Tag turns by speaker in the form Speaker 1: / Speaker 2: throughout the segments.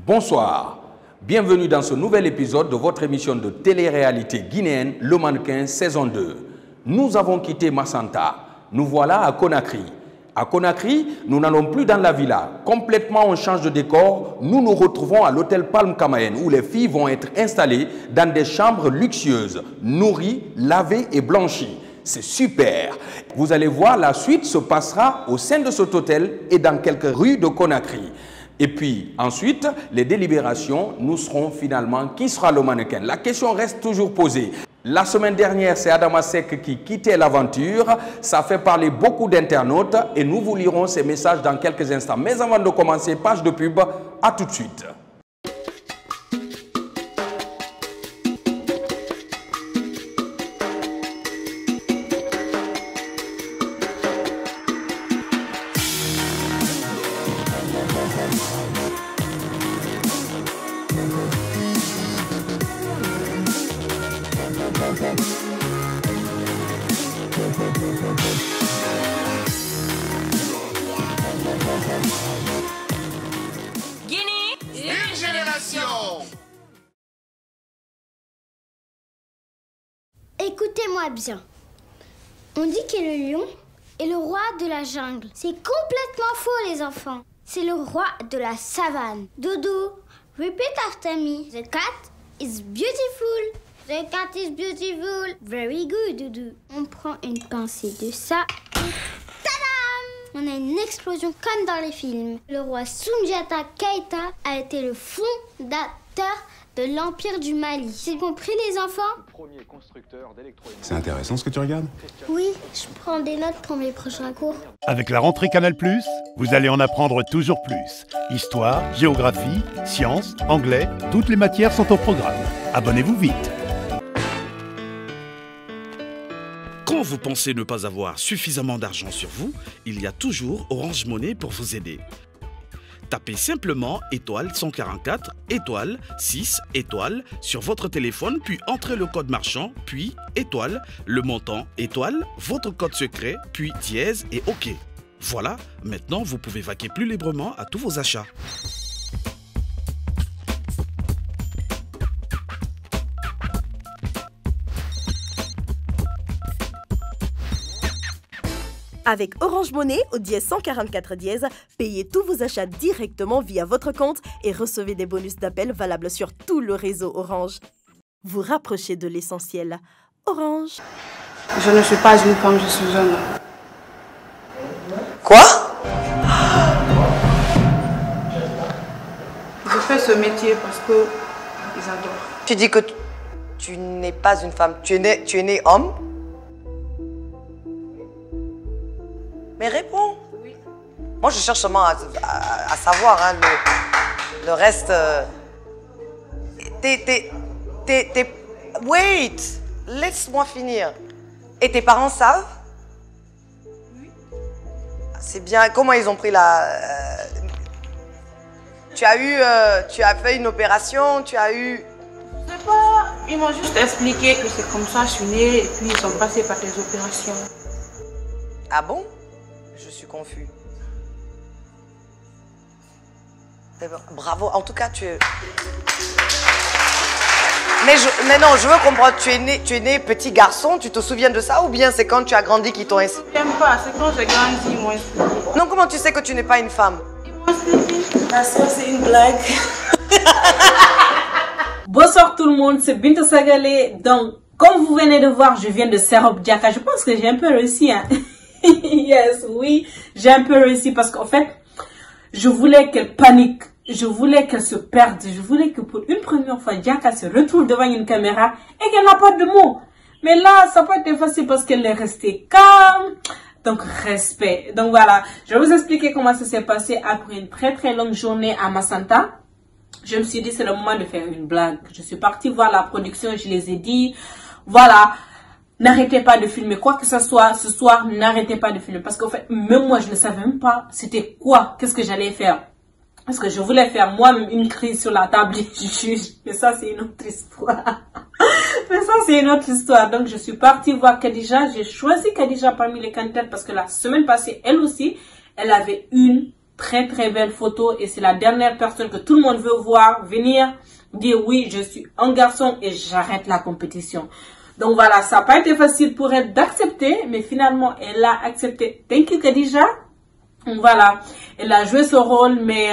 Speaker 1: Bonsoir, bienvenue dans ce nouvel épisode de votre émission de télé-réalité guinéenne, Le Mannequin, saison 2. Nous avons quitté Massanta, nous voilà à Conakry. À Conakry, nous n'allons plus dans la villa. Complètement, on change de décor. Nous nous retrouvons à l'hôtel Palm Camayen où les filles vont être installées dans des chambres luxueuses, nourries, lavées et blanchies. C'est super. Vous allez voir, la suite se passera au sein de cet hôtel et dans quelques rues de Conakry. Et puis ensuite, les délibérations, nous serons finalement qui sera le mannequin. La question reste toujours posée. La semaine dernière, c'est Adama Seck qui quittait l'aventure. Ça fait parler beaucoup d'internautes et nous vous lirons ces messages dans quelques instants. Mais avant de commencer, page de pub, à tout de suite.
Speaker 2: Écoutez-moi bien. On dit que le lion est le roi de la jungle. C'est complètement faux, les enfants. C'est le roi de la savane. Doudou, repeat after me. The cat is beautiful. The cat is beautiful. Very good, Doudou. On prend une pincée de ça. Tadam! On a une explosion comme dans les films. Le roi Soundiata Keïta a été le fondateur de l'Empire du Mali. C'est compris, les enfants?
Speaker 3: C'est intéressant ce que tu regardes?
Speaker 2: Oui, je prends des notes pour mes prochains cours.
Speaker 4: Avec la rentrée Canal+, vous allez en apprendre toujours plus. Histoire, géographie, sciences, anglais, toutes les matières sont au programme. Abonnez-vous vite.
Speaker 5: Quand vous pensez ne pas avoir suffisamment d'argent sur vous, il y a toujours Orange Money pour vous aider. Tapez simplement étoile 144, étoile 6, étoile sur votre téléphone, puis entrez le code marchand, puis étoile, le montant, étoile, votre code secret, puis dièse et OK. Voilà, maintenant vous pouvez vaquer plus librement à tous vos achats.
Speaker 6: Avec Orange Money au dièse 144 dièse, payez tous vos achats directement via votre compte et recevez des bonus d'appel valables sur tout le réseau Orange. Vous rapprochez de l'essentiel. Orange.
Speaker 7: Je ne suis pas une femme, je suis un homme.
Speaker 8: Quoi?
Speaker 7: Je fais ce métier parce que ils adorent.
Speaker 8: Tu dis que tu n'es pas une femme, tu es né homme? Mais réponds. Oui. Moi, je cherche seulement à savoir, hein, le reste. Wait, laisse-moi finir. Et tes parents savent? Oui. C'est bien. Comment ils ont pris la... Tu as fait une opération, tu as eu...
Speaker 7: Je sais pas, ils m'ont juste expliqué que c'est comme ça, je suis née, et puis ils sont passés par des opérations.
Speaker 8: Ah bon? Je suis confus. Bravo, en tout cas, tu es... Mais non, je veux comprendre, tu es né petit garçon, tu te souviens de ça ou bien c'est quand tu as grandi qu'ils t'ont expliqué?
Speaker 7: J'aime pas, c'est quand j'ai grandi, ils m'ont expliqué.
Speaker 8: Non, comment tu sais que tu n'es pas une femme?
Speaker 7: Ils m'ont expliqué.
Speaker 8: Ah, ça, c'est une blague.
Speaker 9: Bonsoir tout le monde, c'est Binta Sagale. Donc, comme vous venez de voir, je viens de Serop Diaka. Je pense que j'ai un peu réussi, hein. Yes, oui, j'ai un peu réussi parce qu'en fait, je voulais qu'elle panique, je voulais qu'elle se perde, je voulais que pour une première fois, Diaka se retrouve devant une caméra et qu'elle n'a pas de mots. Mais là, ça peut être facile parce qu'elle est restée calme, donc respect. Donc voilà, je vais vous expliquer comment ça s'est passé après une très longue journée à Massanta. Je me suis dit, c'est le moment de faire une blague. Je suis partie voir la production, je les ai dit, voilà. N'arrêtez pas de filmer, quoi que ce soit, ce soir, n'arrêtez pas de filmer. Parce qu'en fait, même moi, je ne savais même pas c'était quoi, qu'est-ce que j'allais faire. Parce que je voulais faire moi-même une crise sur la table du juge. Mais ça, c'est une autre histoire. Mais ça, c'est une autre histoire. Donc, je suis partie voir Khadija. J'ai choisi Khadija parmi les candidates parce que la semaine passée, elle aussi, elle avait une très très belles photos et c'est la dernière personne que tout le monde veut voir venir dire oui, je suis un garçon et j'arrête la compétition. Donc voilà, ça n'a pas été facile pour elle d'accepter, mais finalement elle a accepté. Thank you Khadija. Voilà, elle a joué ce rôle, mais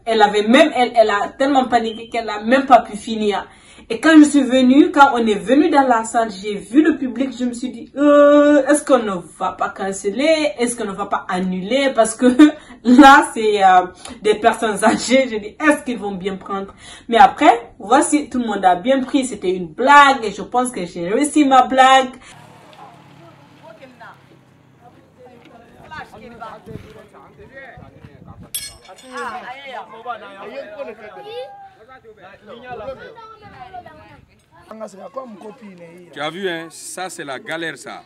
Speaker 9: elle a tellement paniqué qu'elle n'a même pas pu finir. Et quand je suis venue, quand on est venu dans la salle, j'ai vu le public, je me suis dit, est-ce qu'on ne va pas canceller? Est-ce qu'on ne va pas annuler? Parce que là, c'est des personnes âgées. J'ai dit, est-ce qu'ils vont bien prendre? Mais après, voici, tout le monde a bien pris. C'était une blague et je pense que j'ai réussi ma blague.
Speaker 1: Tu as vu, hein? Ça c'est la galère, ça.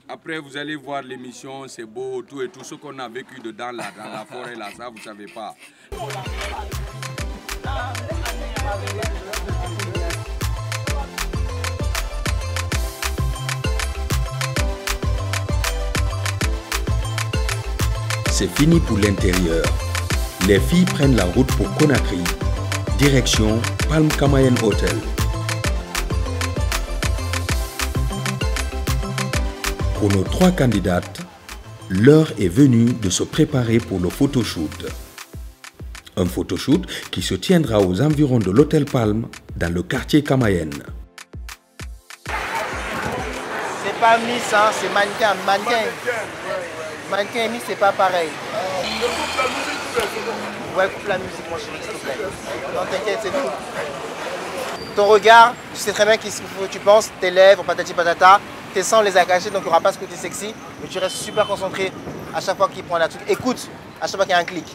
Speaker 1: Après, vous allez voir l'émission, c'est beau, tout et tout ce qu'on a vécu dedans, là, dans la forêt, là, ça, vous savez pas. C'est fini pour l'intérieur. Les filles prennent la route pour Conakry. Direction Palm Camayen Hotel. Pour nos 3 candidates, l'heure est venue de se préparer pour le photoshoot. Un photoshoot qui se tiendra aux environs de l'Hôtel Palm, dans le quartier Camayen.
Speaker 10: C'est pas Miss, hein, c'est mannequin. Mannequin et Miss, c'est pas pareil. Ouais, coupe la musique, mon chéri, s'il te plaît. Non, t'inquiète, c'est tout. Ton regard, tu sais très bien qu'est-ce que tu penses, tes lèvres, patati patata. Tes seins, on les a cachés, donc il n'y aura pas ce côté sexy. Mais tu restes super concentré à chaque fois qu'il prend la truc. Écoute, à chaque fois qu'il y a un clic.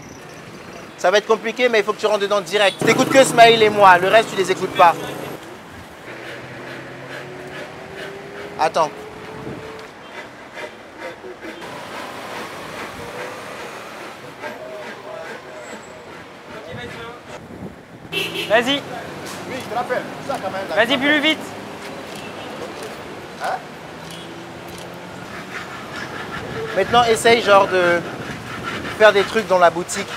Speaker 10: Ça va être compliqué, mais il faut que tu rentres dedans direct. Tu n'écoutes que Smaïl et moi, le reste, tu les écoutes pas. Attends.
Speaker 11: Vas-y.
Speaker 10: Oui, je te rappelle.
Speaker 11: Vas-y, plus vite.
Speaker 10: Hein? Maintenant, essaye genre de faire des trucs dans la boutique.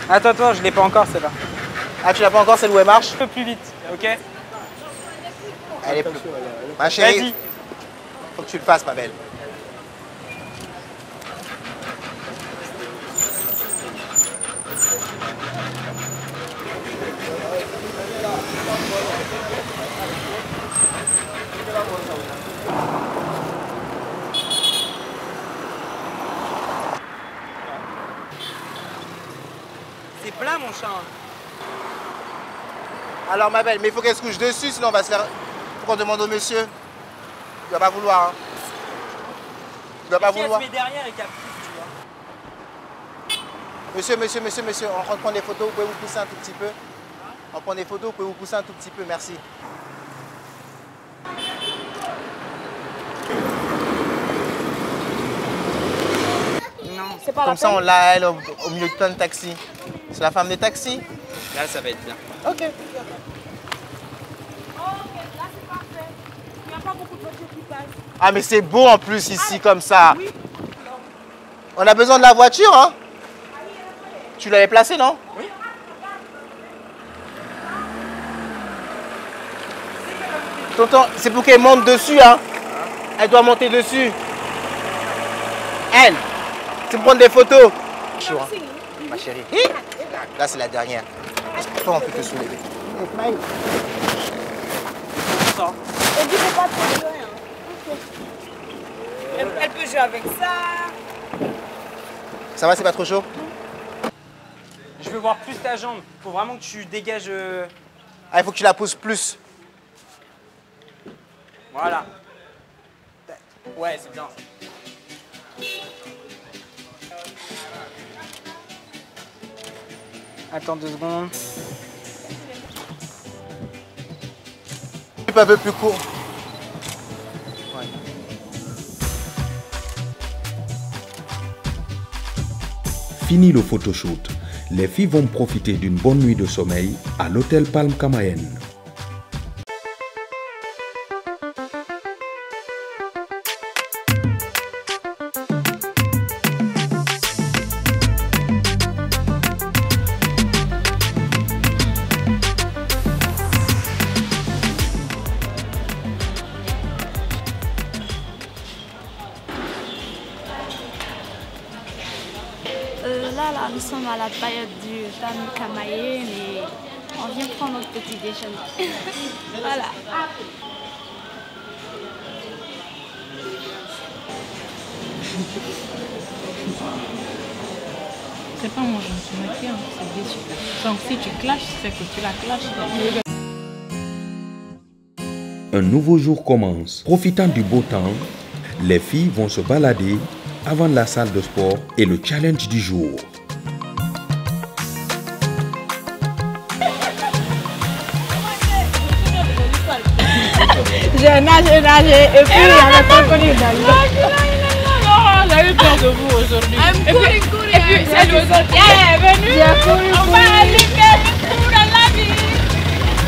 Speaker 11: Attends, je l'ai pas encore celle-là.
Speaker 10: Ah, tu l'as pas encore, celle où elle marche?
Speaker 11: Un peu plus vite, ok?
Speaker 10: Elle est plus. Ma chérie,
Speaker 11: vas-y.
Speaker 10: Faut que tu le fasses, ma belle.
Speaker 11: C'est plat, mon chat.
Speaker 10: Alors, ma belle, mais il faut qu'elle se couche dessus, sinon on va se faire... Faut qu'on demande au monsieur. Il va pas vouloir, hein. Il va pas vouloir.
Speaker 11: Si elle se met derrière et qu'elle pousse, tu vois.
Speaker 10: Monsieur, on rentre prendre des photos, vous pouvez vous pousser un tout petit peu? On prend des photos, vous pouvez vous pousser un tout petit peu, merci.
Speaker 11: Non, c'est pas
Speaker 10: comme ça, on l'a, elle, au milieu de plein de taxis. C'est la femme des taxis?
Speaker 11: Là, ça va être bien.
Speaker 10: Ok. Ah, mais c'est beau en plus ici, comme ça. Oui. On a besoin de la voiture, hein? Tu l'avais placée, non?
Speaker 11: Oui.
Speaker 10: Tonton, c'est pour qu'elle monte dessus, hein? Elle doit monter dessus. Elle, c'est pour prendre des photos. Chaud, hein? Ma chérie. Là, c'est la dernière. Toi, on peut te soulever.
Speaker 11: Ça.
Speaker 7: Elle dit pas trop jouer, hein. Elle peut jouer avec ça.
Speaker 10: Ça va, c'est pas trop chaud?
Speaker 11: Je veux voir plus ta jambe. Faut vraiment que tu dégages.
Speaker 10: Ah, il faut que tu la pousses plus.
Speaker 11: Voilà. Ouais, c'est bien. Attends 2 secondes.
Speaker 10: Un peu plus court. Ouais.
Speaker 1: Fini le photoshoot. Les filles vont profiter d'une bonne nuit de sommeil à l'hôtel Palm Camayen.
Speaker 12: Là, nous sommes à la période du Tanu Kamaye, mais on vient prendre notre petit déjeuner. Voilà.
Speaker 7: C'est pas mon gentil maquillage, c'est déçu. Donc si tu clashes, c'est que tu la clashes.
Speaker 1: Un nouveau jour commence. Profitant du beau temps, les filles vont se balader avant la salle de sport et le challenge du jour.
Speaker 7: J'ai nagé et puis il y avait pas connu d'ailleurs. J'ai eu peur de vous aujourd'hui. Et puis c'est nous autres qui est venu. On va aller faire le tour dans la vie.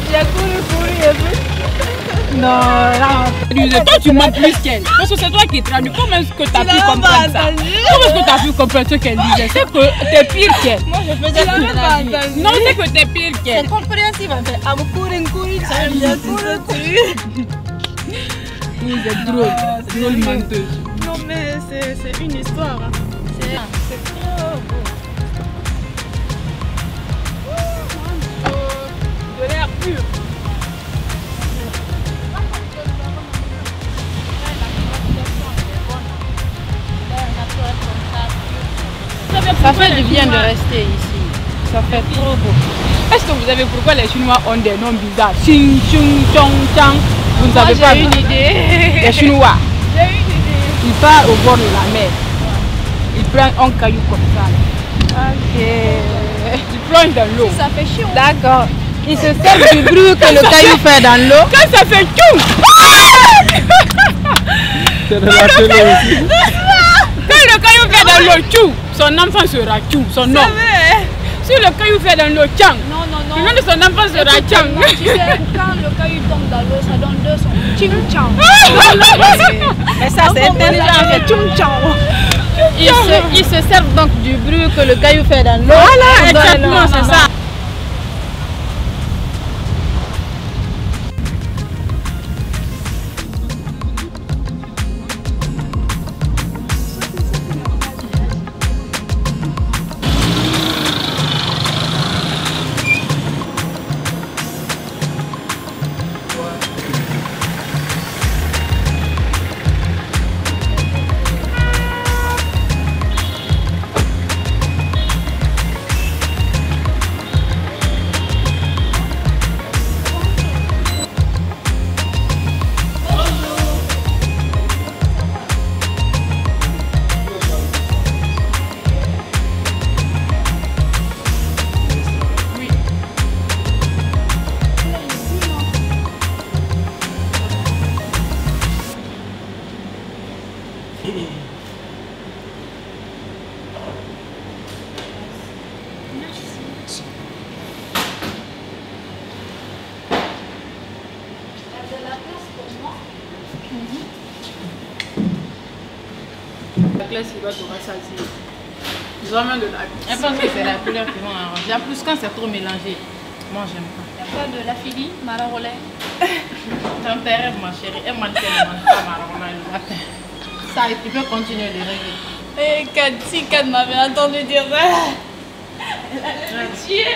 Speaker 7: J'ai couru et puis... Non, là... Toi tu mens plus qu'elle. Parce que c'est toi qui traduis. Comment est-ce que tu as pu comprendre ça? Comment est-ce que tu as pu comprendre ce qu'elle disait? C'est que tu es pire qu'elle. Moi je faisais pas entendu. Non, c'est que tu es pire qu'elle. C'est compréhensible en fait. I'm courir. Ça veut dire vous êtes drôle menteuse.
Speaker 12: Non mais c'est une histoire. C'est trop beau.
Speaker 7: De l'air pur. Ça fait du bien de rester ici. Ça fait trop beau. Est-ce que vous savez pourquoi les Chinois ont des noms bizarres? Xing, Chung, Chong, Chang. Vous ne savez pas? J'ai une idée. Les Chinois. J'ai une idée. Ils partent au bord de la mer. Ils prennent un caillou comme ça. Ok. Ils plongent dans l'eau. Ça fait chaud. D'accord. Ils se servent du bruit que le caillou fait dans l'eau. Quand ça fait tchou. C'est de la télé aussi. Quand le caillou fait dans l'eau tchou, son enfant sera tchou, son nom. Si le caillou fait dans l'eau tchang, le nom de son enfant sera tchang.
Speaker 12: Tu sais, quand le caillou tombe dans l'eau, ça donne deux sons. Ching chang.
Speaker 7: Mais ça c'est intelligent, c'est tchung chang. Ils se servent donc du bruit que le caillou fait dans l'eau. Voilà, exactement, c'est ça. La classe, il va te rassasier. Vraiment de la vie. Je pense que c'est la couleur qui vont arranger. En plus, quand c'est trop mélangé, moi, j'aime pas.
Speaker 12: Il n'y a pas de la fille, Mararolais.
Speaker 7: Dans tes rêves, ma chérie, elle m'a dit qu'elle ne mange pas Mararolais le matin. Ça, tu peux continuer de rêver.
Speaker 12: Et si Kat m'avait entendu dire ça, elle allait me tuer.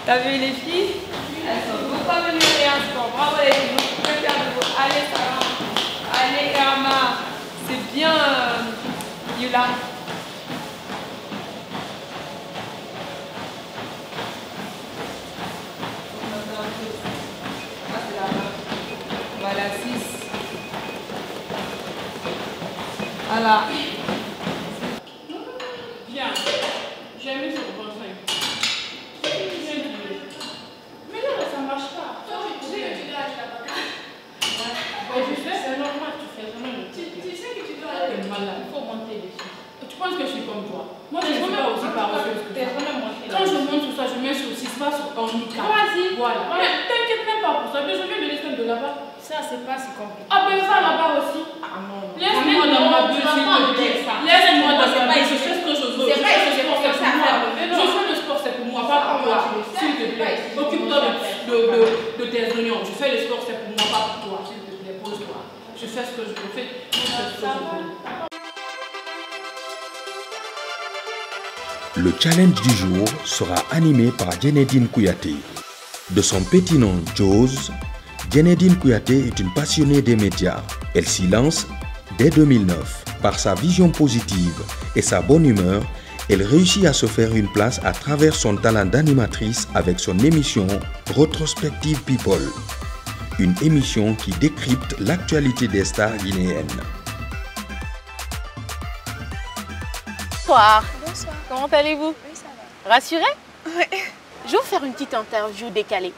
Speaker 7: T'as vu les filles? Elles sont beaucoup venues en sport. Bravo les filles, vous pouvez faire de vous. Allez Sarah, allez Irma, c'est bien Yula. Voilà, 6. Voilà. Bien. J'ai mis sur le bon 5. Mais non, ça ne marche pas. Tu sais que tu dois aller là-bas. C'est normal, tu fais vraiment le truc. Tu sais que tu dois aller. T'es malade, il faut monter dessus. Tu penses que je suis comme toi? Moi, je ne suis pas aussi paresseuse que toi. Quand je monte tout ça, je mets sur 6 pas sur un nica. Vas-y. Voilà. Mais t'inquiète même pas pour ça. Mais je viens de descendre de là-bas. Ça, c'est pas si compliqué. Ah, ben ça là-bas aussi. Ah non. Laisse-moi dans ma bulle, s'il te plaît. Laisse-moi dans ma bulle. Je fais ce que je veux. C'est pas que je fais pour ça. Je fais le sport, c'est pour moi, pas pour toi. S'il te plaît. Occupe-toi de tes oignons. Je fais le sport, c'est pour moi, pas pour toi. S'il te plaît, pose-toi. Je fais ce que je veux.
Speaker 1: Le challenge du jour sera animé par Djenedine Kouyaté. De son petit nom Jose, Djenedine Kouyaté est une passionnée des médias. Elle s'y lance dès 2009. Par sa vision positive et sa bonne humeur, elle réussit à se faire une place à travers son talent d'animatrice avec son émission Retrospective People. Une émission qui décrypte l'actualité des stars guinéennes.
Speaker 13: Bonsoir. Bonsoir. Comment allez-vous? Oui, ça va. Rassuré? Oui. Je vais vous faire une petite interview décalée.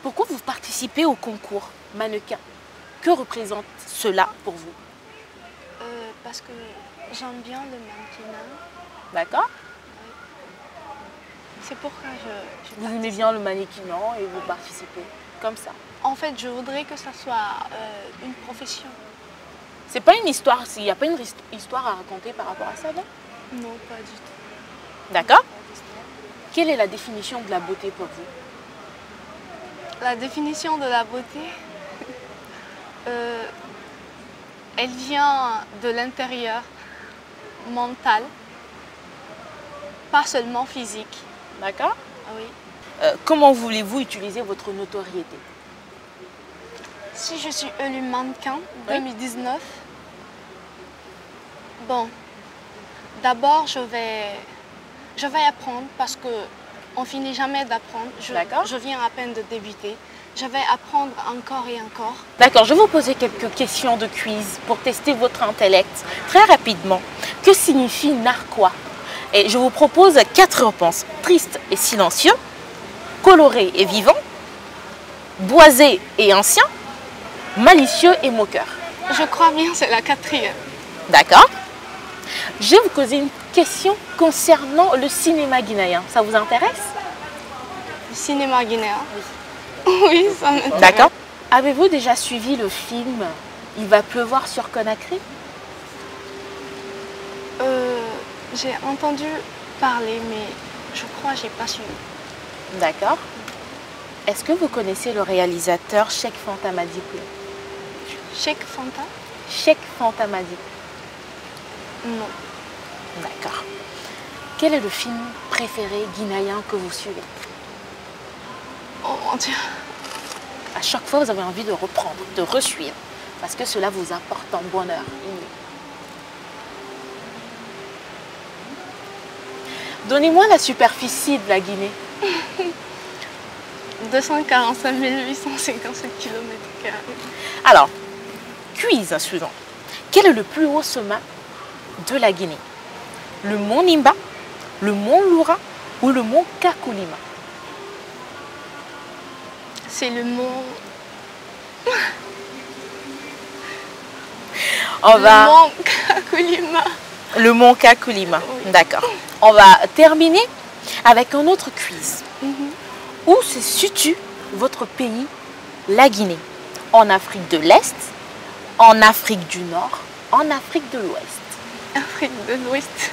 Speaker 13: Pourquoi vous participez au concours mannequin? Que représente cela pour vous?
Speaker 12: Parce que j'aime bien le mannequinat.
Speaker 13: D'accord.
Speaker 12: Oui. C'est pourquoi je
Speaker 13: Vous aimez bien le mannequinat et vous participez comme ça?
Speaker 12: En fait, je voudrais que ça soit une profession.
Speaker 13: C'est pas une histoire, il n'y a pas une histoire à raconter par rapport à ça, non?
Speaker 12: Non, pas du tout.
Speaker 13: D'accord. Quelle est la définition de la beauté pour vous?
Speaker 12: La définition de la beauté, elle vient de l'intérieur, mental, pas seulement physique.
Speaker 13: D'accord.
Speaker 12: Oui.
Speaker 13: Comment voulez-vous utiliser votre notoriété?
Speaker 12: Si je suis élue mannequin 2019, bon, d'abord je vais apprendre parce qu'on finit jamais d'apprendre. Je viens à peine de débuter. Je vais apprendre encore et encore.
Speaker 13: D'accord, je vais vous poser quelques questions de quiz pour tester votre intellect. Très rapidement, que signifie narquois? Et je vous propose 4 réponses. Triste et silencieux, coloré et vivant, boisé et ancien, malicieux et moqueur.
Speaker 12: Je crois bien que c'est la 4e.
Speaker 13: D'accord. Je vais vous poser une question concernant le cinéma guinéen. Ça vous intéresse?
Speaker 12: Le cinéma guinéen? Oui. Oui, ça m'intéresse.
Speaker 13: D'accord. Avez-vous déjà suivi le film Il va pleuvoir sur Conakry?
Speaker 12: J'ai entendu parler, mais je crois que je n'ai pas suivi.
Speaker 13: D'accord. Est-ce que vous connaissez le réalisateur Cheikh Fanta Madi?
Speaker 12: Cheikh Fanta?
Speaker 13: Cheikh Fanta Madi.
Speaker 12: Non.
Speaker 13: D'accord. Quel est le film préféré guinéen que vous suivez?
Speaker 12: Oh mon Dieu.
Speaker 13: À chaque fois, vous avez envie de reprendre, de resuivre, parce que cela vous apporte un bonheur. Donnez-moi la superficie de la Guinée.
Speaker 12: 245 857 km².
Speaker 13: Alors, quiz suivant. Quel est le plus haut sommet de la Guinée? Le mont Nimba, le mont Loura ou le mont Kakulima?
Speaker 12: C'est le mont...
Speaker 13: Le
Speaker 12: mont Kakulima.
Speaker 13: Le mont Kakulima,
Speaker 12: oui.
Speaker 13: D'accord. On va terminer avec un autre quiz. Où se situe votre pays, la Guinée? En Afrique de l'Est, en Afrique du Nord, en Afrique de l'Ouest?
Speaker 12: Afrique de l'Ouest.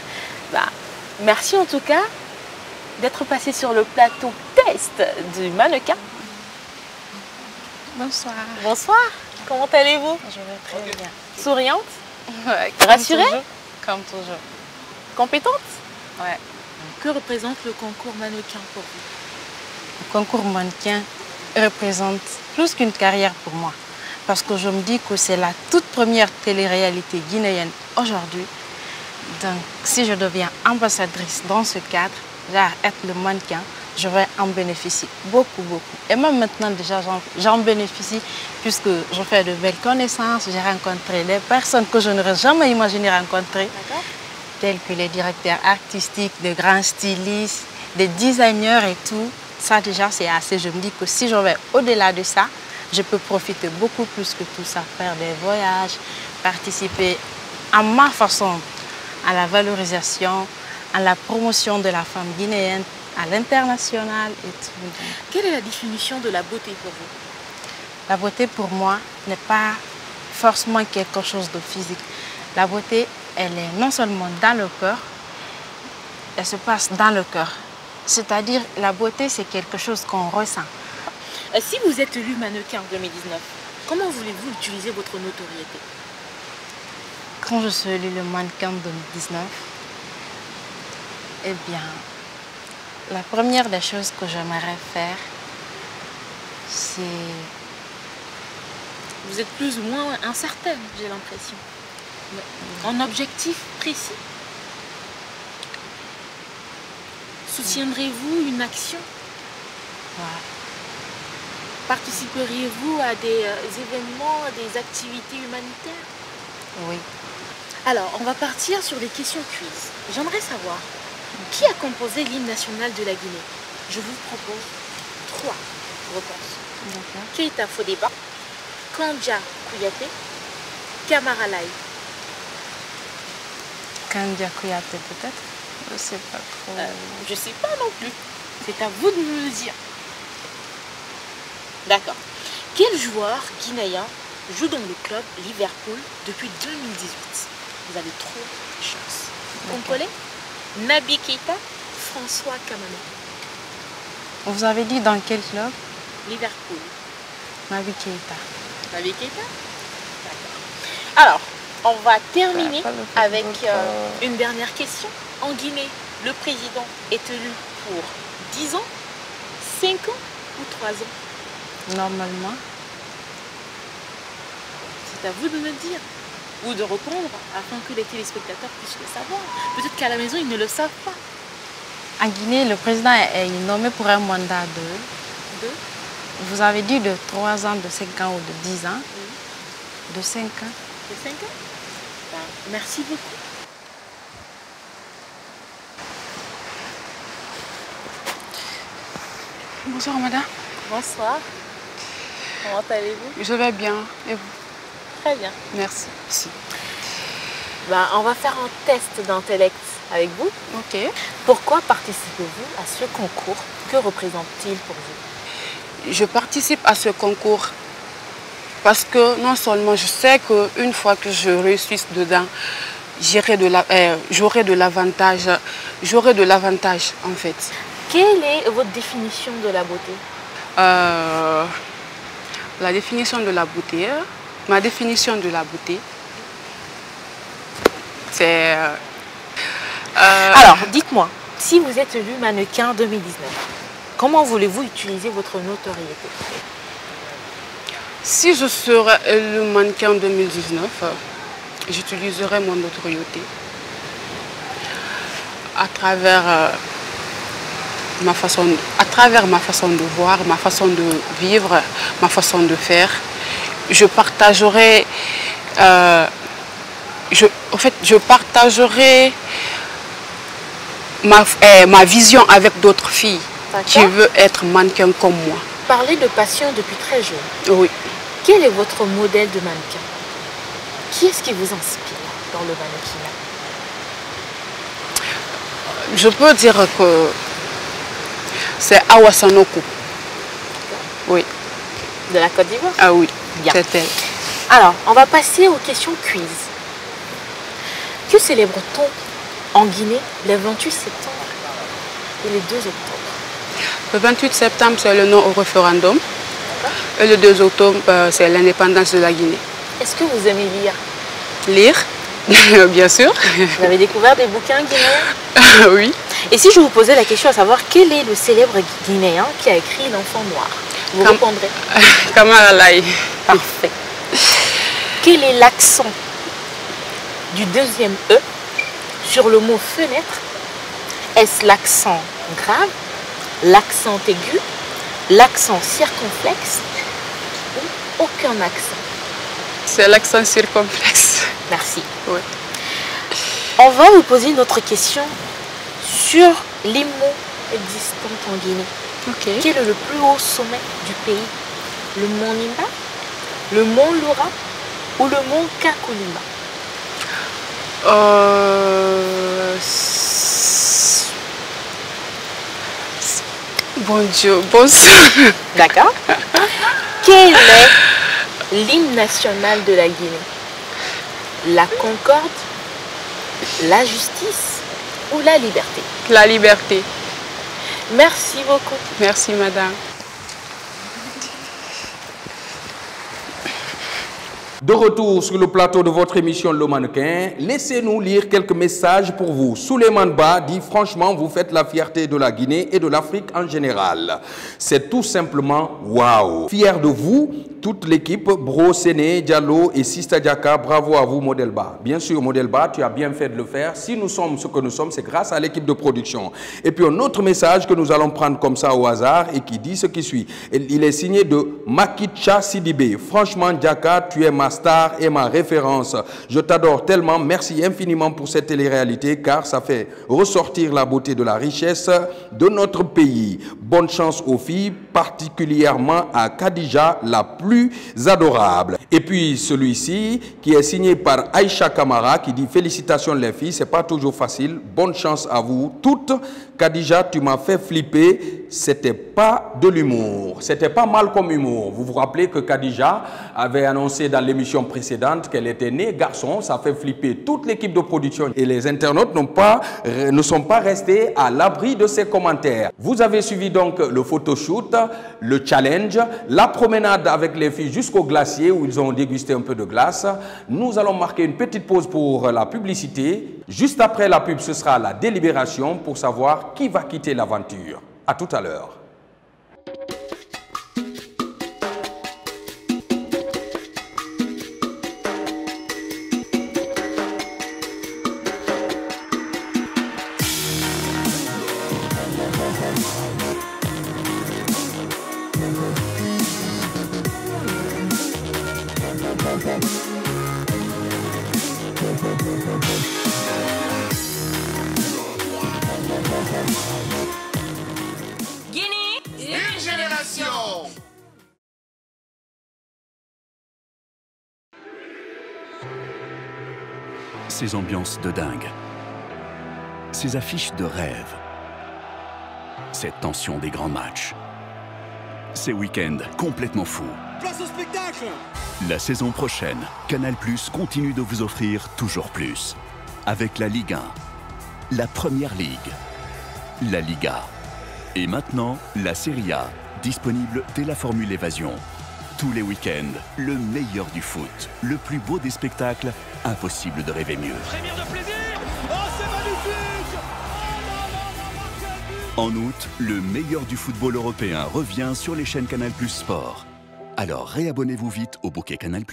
Speaker 13: Bah, merci en tout cas d'être passé sur le plateau test du mannequin.
Speaker 12: Bonsoir.
Speaker 13: Bonsoir. Comment allez-vous?
Speaker 12: Je vais très bien.
Speaker 13: Souriante?
Speaker 12: Ouais,
Speaker 13: rassurée?
Speaker 12: Comme toujours.
Speaker 13: Compétente?
Speaker 12: Ouais.
Speaker 13: Que représente le concours mannequin pour vous?
Speaker 14: Le concours mannequin représente plus qu'une carrière pour moi. Parce que je me dis que c'est la toute première télé-réalité guinéenne aujourd'hui. Donc, si je deviens ambassadrice dans ce cadre, genre être le mannequin, je vais en bénéficier beaucoup, beaucoup. Et même maintenant, déjà, j'en bénéficie puisque je fais de belles connaissances. J'ai rencontré des personnes que je n'aurais jamais imaginé rencontrer, tels que les directeurs artistiques, de grands stylistes, des designers et tout. Ça, déjà, c'est assez. Je me dis que si je vais au-delà de ça, je peux profiter beaucoup plus que tout ça, faire des voyages, participer à ma façon à la valorisation, à la promotion de la femme guinéenne, à l'international et tout.
Speaker 13: Quelle est la définition de la beauté pour vous?
Speaker 14: La beauté pour moi n'est pas forcément quelque chose de physique. La beauté, elle est non seulement dans le cœur, elle se passe dans le cœur. C'est-à-dire, la beauté, c'est quelque chose qu'on ressent.
Speaker 13: Si vous êtes élu mannequin en 2019, comment voulez-vous utiliser votre notoriété?
Speaker 14: Quand je suis élu le mannequin en 2019, eh bien, la première des choses que j'aimerais faire, c'est...
Speaker 13: Vous êtes plus ou moins incertaine, j'ai l'impression. Un objectif précis? Soutiendrez-vous une action? Participeriez-vous à des événements, à des activités humanitaires?
Speaker 14: Oui.
Speaker 13: Alors, on va partir sur des questions quiz. J'aimerais savoir, qui a composé l'hymne national de la Guinée? Je vous propose 3 réponses. Keita Fodeba, Kandja Kouyaté, Camara Laye.
Speaker 14: Kandja Kouyaté peut-être? Je ne sais pas trop.
Speaker 13: Je ne sais pas non plus. C'est à vous de me le dire. D'accord. Quel joueur guinéen joue dans le club Liverpool depuis 2018? Vous avez trop de chance. Compolé, Naby Keita, François Kamamé.
Speaker 14: Vous avez dit dans quel club?
Speaker 13: Liverpool.
Speaker 14: Naby Keita.
Speaker 13: Naby Keita? D'accord. Alors, on va terminer avec une dernière question. En Guinée, le président est élu pour 10 ans, 5 ans ou 3 ans?
Speaker 14: Normalement.
Speaker 13: C'est à vous de me dire. Ou de répondre afin que les téléspectateurs puissent le savoir. Peut-être qu'à la maison, ils ne le savent pas.
Speaker 14: En Guinée, le président est nommé pour un mandat de... Vous avez dit de 3 ans, de 5 ans ou de 10 ans? Oui. De 5 ans.
Speaker 13: De 5 ans? Ben, merci beaucoup.
Speaker 15: Bonsoir madame.
Speaker 13: Bonsoir. Comment allez-vous?
Speaker 15: Je vais bien. Et vous?
Speaker 13: Très bien.
Speaker 15: Merci.
Speaker 13: Ben, on va faire un test d'intellect avec vous.
Speaker 15: Ok.
Speaker 13: Pourquoi participez-vous à ce concours? Que représente-t-il pour vous?
Speaker 15: Je participe à ce concours parce que non seulement je sais qu'une fois que je réussisse dedans, j'aurai de l'avantage en fait.
Speaker 13: Quelle est votre définition de la beauté?
Speaker 15: La définition de la beauté, ma définition de la beauté, c'est...
Speaker 13: Alors, dites-moi, si vous êtes élu mannequin en 2019, comment voulez-vous utiliser votre notoriété?
Speaker 15: Si je serais élu mannequin en 2019, j'utiliserai mon notoriété à travers ma façon de voir, ma façon de vivre, ma façon de faire. Je partagerai, je partagerai ma vision avec d'autres filles qui veulent être mannequin comme moi.
Speaker 13: Parlez de passion depuis très jeune.
Speaker 15: Oui.
Speaker 13: Quel est votre modèle de mannequin? Qui est-ce qui vous inspire dans le mannequinat?
Speaker 15: Je peux dire que c'est Awa Sanokou. Oui.
Speaker 13: De la Côte d'Ivoire?
Speaker 15: Ah oui,
Speaker 13: c'est elle. Alors, on va passer aux questions quiz. Que célèbre-t-on en Guinée le 28 septembre et le 2 octobre?
Speaker 15: Le 28 septembre, c'est le non au référendum. Et le 2 octobre, c'est l'indépendance de la Guinée.
Speaker 13: Est-ce que vous aimez lire?
Speaker 15: Lire, bien sûr.
Speaker 13: Vous avez découvert des bouquins guinéens?
Speaker 15: Oui.
Speaker 13: Et si je vous posais la question à savoir quel est le célèbre guinéen qui a écrit L'Enfant Noir? Vous répondrez?
Speaker 15: Camara Laye.
Speaker 13: Parfait. Quel est l'accent du deuxième E sur le mot fenêtre? Est-ce l'accent grave, l'accent aigu, l'accent circonflexe ou aucun accent?
Speaker 15: C'est l'accent circonflexe.
Speaker 13: Merci.
Speaker 15: Oui.
Speaker 13: On va vous poser une autre question sur les monts existants en Guinée.
Speaker 15: Okay.
Speaker 13: Quel est le plus haut sommet du pays? Le mont Nimba, le mont Loura ou le mont Kakolima?
Speaker 15: Bon Dieu, bon sang.
Speaker 13: D'accord. Quel est l'hymne national de la Guinée? La concorde, la justice ou la liberté?
Speaker 15: La liberté.
Speaker 13: Merci beaucoup.
Speaker 15: Merci madame.
Speaker 1: De retour sur le plateau de votre émission Le Mannequin, laissez-nous lire quelques messages pour vous. Souleymane Ba dit « Franchement, vous faites la fierté de la Guinée et de l'Afrique en général. C'est tout simplement waouh. Fier de vous, toute l'équipe, Bro, Séné, Diallo et Sista Diaka, bravo à vous, Modèle Ba. Bien sûr, Modèle Ba, tu as bien fait de le faire. Si nous sommes ce que nous sommes, c'est grâce à l'équipe de production. » Et puis un autre message que nous allons prendre comme ça au hasard et qui dit ce qui suit. Il est signé de Makicha Sidibé. « Franchement, Diaka, tu es ma star et ma référence. Je t'adore tellement. Merci infiniment pour cette télé-réalité car ça fait ressortir la beauté de la richesse de notre pays. Bonne chance aux filles, particulièrement à Khadija, la plus adorable. » Et puis celui-ci qui est signé par Aïcha Kamara qui dit « Félicitations les filles, c'est pas toujours facile. Bonne chance à vous toutes. Khadija, tu m'as fait flipper. C'était pas de l'humour. C'était pas mal comme humour. » Vous vous rappelez que Khadija avait annoncé dans l'émission précédente qu'elle était née garçon. Ça fait flipper toute l'équipe de production. Et les internautes ne sont pas restés à l'abri de ces commentaires. Vous avez suivi donc le photoshoot, le challenge, la promenade avec les filles jusqu'au glacier où ils ont dégusté un peu de glace. Nous allons marquer une petite pause pour la publicité. Juste après la pub, ce sera la délibération pour savoir qui va quitter l'aventure. À tout à l'heure.
Speaker 4: Ces ambiances de dingue, ces affiches de rêve, cette tension des grands matchs, ces week-ends complètement fous.
Speaker 16: Place au spectacle!
Speaker 4: La saison prochaine, Canal+ continue de vous offrir toujours plus. Avec la Ligue 1, la Première Ligue, la Liga et maintenant la Serie A, disponible dès la formule Évasion. Tous les week-ends, le meilleur du foot, le plus beau des spectacles, impossible de rêver mieux.
Speaker 16: Frémir de plaisir! Oh, c'est magnifique!
Speaker 4: En août, le meilleur du football européen revient sur les chaînes Canal+ Sport. Alors réabonnez-vous vite au bouquet Canal+.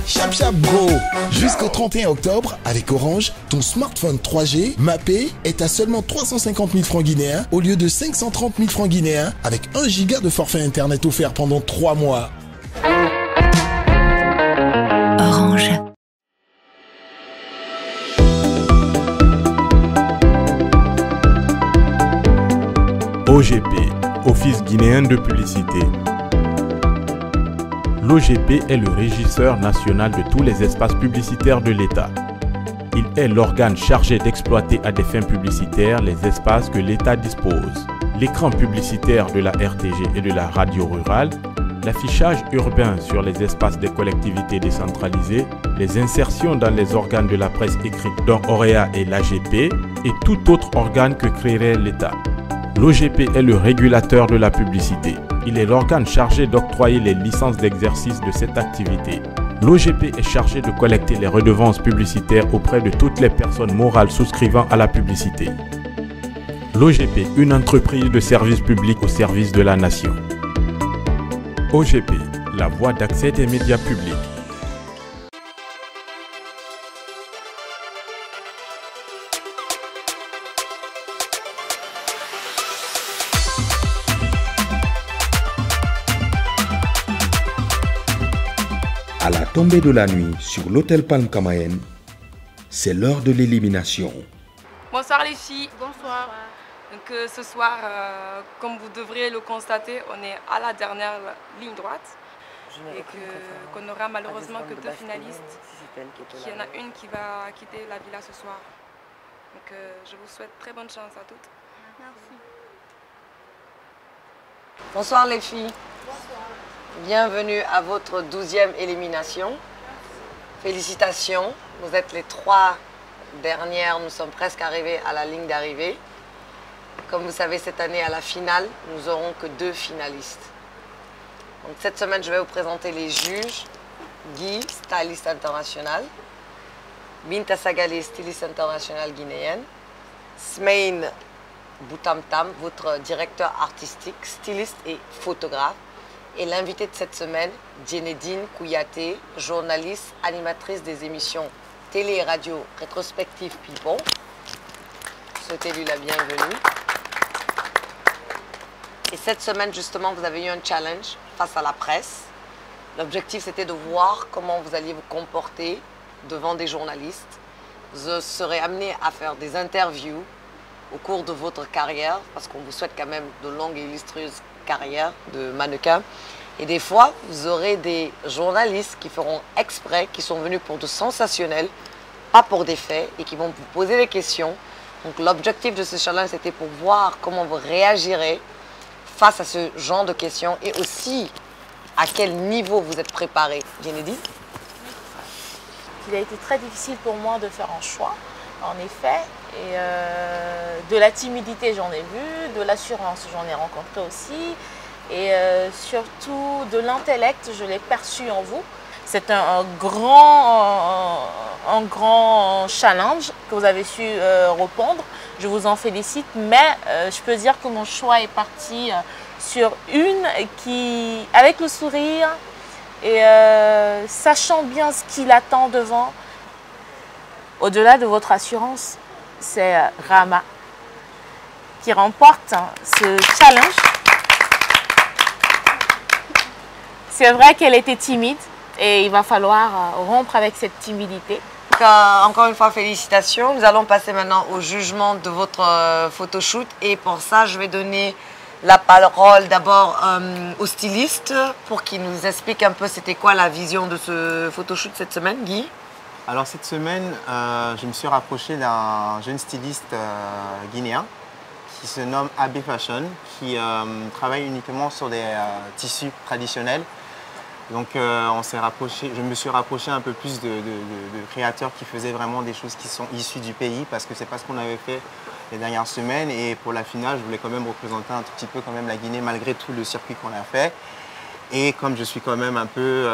Speaker 17: Chap Chap Bro! Jusqu'au 31 octobre, avec Orange, ton smartphone 3G mappé est à seulement 350 000 francs guinéens au lieu de 530 000 francs guinéens avec 1 giga de forfait internet offert pendant 3 mois.
Speaker 18: Orange.
Speaker 19: OGP, Office guinéen de publicité. L'OGP est le régisseur national de tous les espaces publicitaires de l'État. Il est l'organe chargé d'exploiter à des fins publicitaires les espaces que l'État dispose. L'écran publicitaire de la RTG et de la radio rurale, l'affichage urbain sur les espaces des collectivités décentralisées, les insertions dans les organes de la presse écrite dont OREA et l'AGP et tout autre organe que créerait l'État. L'OGP est le régulateur de la publicité. Il est l'organe chargé d'octroyer les licences d'exercice de cette activité. L'OGP est chargé de collecter les redevances publicitaires auprès de toutes les personnes morales souscrivant à la publicité. L'OGP, une entreprise de service public au service de la nation. OGP, la voie d'accès des médias publics.
Speaker 1: À la tombée de la nuit sur l'hôtel Palm Kamaen, c'est l'heure de l'élimination.
Speaker 18: Bonsoir les filles. Bonsoir. Donc ce soir, comme vous devriez le constater, on est à la dernière ligne droite et qu'on n'aura malheureusement que 2 finalistes. Il y en a une qui va quitter la villa ce soir. Donc je vous souhaite très bonne chance à toutes.
Speaker 2: Merci.
Speaker 8: Bonsoir les filles.
Speaker 2: Bonsoir.
Speaker 8: Bienvenue à votre 12e élimination. Félicitations, vous êtes les 3 dernières, nous sommes presque arrivés à la ligne d'arrivée. Comme vous savez, cette année à la finale, nous n'aurons que 2 finalistes. Donc cette semaine, je vais vous présenter les juges. Guy, styliste international. Binta Sagale, styliste international guinéenne. Smaïn Boutamtam, votre directeur artistique, styliste et photographe. Et l'invitée de cette semaine, Djenedine Kouyaté, journaliste, animatrice des émissions télé et radio Rétrospective People. Souhaitez-lui la bienvenue. Et cette semaine, justement, vous avez eu un challenge face à la presse. L'objectif, c'était de voir comment vous alliez vous comporter devant des journalistes. Vous serez amené à faire des interviews au cours de votre carrière, parce qu'on vous souhaite quand même de longues et illustrieuses carrières de mannequin. Et des fois, vous aurez des journalistes qui feront exprès, qui sont venus pour du sensationnel, pas pour des faits, et qui vont vous poser des questions. Donc l'objectif de ce challenge, c'était pour voir comment vous réagirez face à ce genre de questions et aussi à quel niveau vous êtes préparé. Djenedine?
Speaker 13: Il a été très difficile pour moi de faire un choix, en effet. Et de la timidité, j'en ai vu, de l'assurance, j'en ai rencontré aussi. Et surtout de l'intellect, je l'ai perçu en vous. C'est un grand challenge que vous avez su répondre. Je vous en félicite, mais je peux dire que mon choix est parti sur une qui, avec le sourire et sachant bien ce qu'il attend devant, au-delà de votre assurance, c'est Rama qui remporte ce challenge. C'est vrai qu'elle était timide et il va falloir rompre avec cette timidité.
Speaker 8: Donc, encore une fois, félicitations. Nous allons passer maintenant au jugement de votre photoshoot. Et pour ça, je vais donner la parole d'abord au styliste pour qu'il nous explique un peu c'était quoi la vision de ce photoshoot cette semaine. Guy?
Speaker 10: Alors cette semaine, je me suis rapproché d'un jeune styliste guinéen qui se nomme AB Fashion, qui travaille uniquement sur des tissus traditionnels. Donc je me suis rapproché un peu plus de créateurs qui faisaient vraiment des choses qui sont issues du pays, parce que c'est pas ce qu'on avait fait les dernières semaines. Et pour la finale, je voulais quand même représenter un tout petit peu quand même la Guinée, malgré tout le circuit qu'on a fait. Et comme je suis quand même un peu...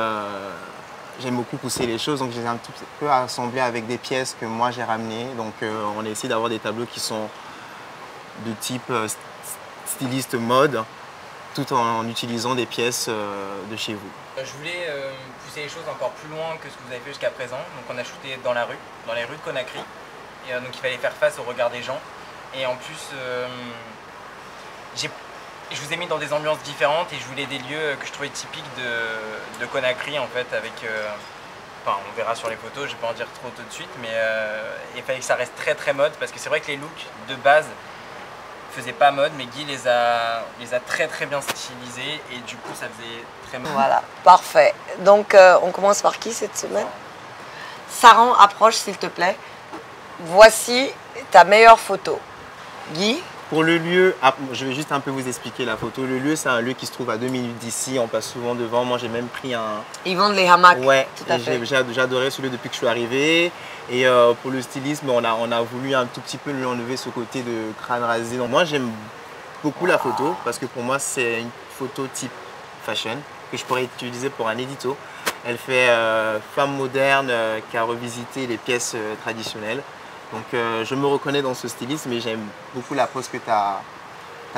Speaker 10: j'aime beaucoup pousser les choses, donc j'ai un petit peu assemblé avec des pièces que moi j'ai ramenées. Donc on a essayé d'avoir des tableaux qui sont de type styliste mode, tout en utilisant des pièces de chez vous.
Speaker 11: Je voulais pousser les choses encore plus loin que ce que vous avez fait jusqu'à présent. Donc on a shooté dans la rue, dans les rues de Conakry. Et donc il fallait faire face au regard des gens. Et en plus, je vous ai mis dans des ambiances différentes et je voulais des lieux que je trouvais typiques de Conakry en fait, avec... Enfin, on verra sur les photos, je ne vais pas en dire trop tout de suite, mais il fallait que ça reste très très mode, parce que c'est vrai que les looks de base faisaient pas mode, mais Guy les a très très bien stylisés et du coup ça faisait très mode.
Speaker 8: Voilà, parfait. Donc on commence par qui cette semaine? Saran, approche s'il te plaît. Voici ta meilleure photo. Guy?
Speaker 10: Pour le lieu, je vais juste un peu vous expliquer la photo. Le lieu, c'est un lieu qui se trouve à 2 minutes d'ici. On passe souvent devant. Moi, j'ai même pris un...
Speaker 8: Ils vendent les hamacs.
Speaker 10: Ouais,
Speaker 8: tout à fait.
Speaker 10: J'ai adoré ce lieu depuis que je suis arrivé. Et pour le stylisme, on a voulu un tout petit peu lui enlever ce côté de crâne rasé. Donc, moi, j'aime beaucoup la photo parce que pour moi, c'est une photo type fashion que je pourrais utiliser pour un édito. Elle fait femme moderne qui a revisité les pièces traditionnelles. Donc je me reconnais dans ce stylisme, mais j'aime beaucoup la pose que tu as